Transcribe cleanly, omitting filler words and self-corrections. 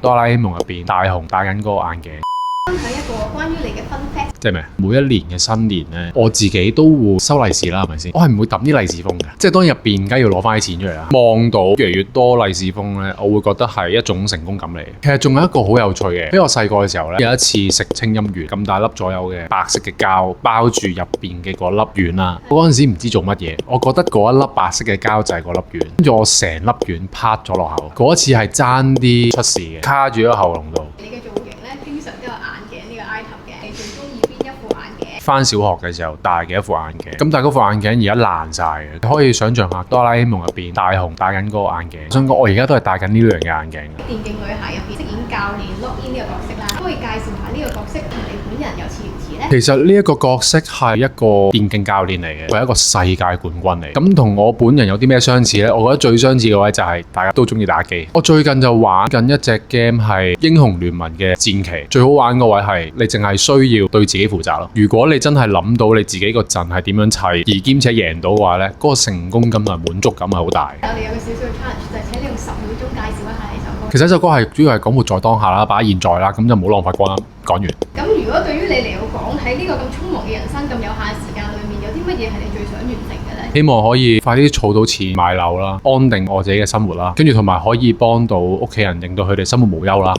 哆啦 A 夢入邊大雄戴緊嗰個眼鏡。分享一個關於你嘅 fun fact。即係咩？每一年嘅新年咧，我自己都會收利是啦，係咪先？我係唔會抌啲利是封嘅，即係當然入邊梗係要攞翻啲錢出嚟啦。望到越嚟越多利是封咧，我會覺得係一種成功感嚟。其實仲有一個好有趣嘅，喺我細個嘅時候咧，有一次食清音丸咁大粒左右嘅白色嘅膠包住入邊嘅嗰粒丸啦。我嗰陣時唔知做乜嘢，我覺得嗰一粒白色嘅膠就係嗰粒丸，跟住我成粒丸啪咗落口。嗰一次係爭啲出事嘅，卡住咗喉嚨度。你嘅造型咧，經常都有眼鏡呢個 item 嘅。你最中意邊一副眼鏡？翻小學嘅時候戴嘅一副眼鏡，咁但係嗰副眼鏡而家爛晒嘅，你可以想象下哆啦 A 夢入邊大雄戴緊嗰個眼鏡。我想講我而家都係戴緊呢兩嘅眼鏡。電競女孩入邊飾演教練 Lock-in 呢個角色啦，可以介紹下呢個角色同你本人又似唔似咧？其實呢一個角色係一個電競教練嚟嘅，佢係一個世界冠軍嚟。咁同我本人有啲咩相似呢？我覺得最相似嘅位就係大家都中意打機。我最近就玩緊一隻 game 係英雄聯盟嘅戰旗，最好玩個位係你淨係需要對自己負責咯。如果你真係諗到你自己個陣係點樣砌，而兼且贏到嘅話呢，嗰個成功感同埋滿足感係好大。我哋有個少少嘅 challenge，就係請你用10秒鐘介紹一下呢首歌。其實呢首歌係主要係講活在當下啦，擺喺現在啦，咁就唔好浪費光啦。講完。咁如果對於你嚟講，喺呢個咁匆忙嘅人生咁有限時間裏面，有啲乜嘢係你最想完成嘅呢？希望可以快啲儲到錢買樓啦，安定我自己嘅生活啦，跟住同埋可以幫到屋企人，令到佢哋生活無憂啦。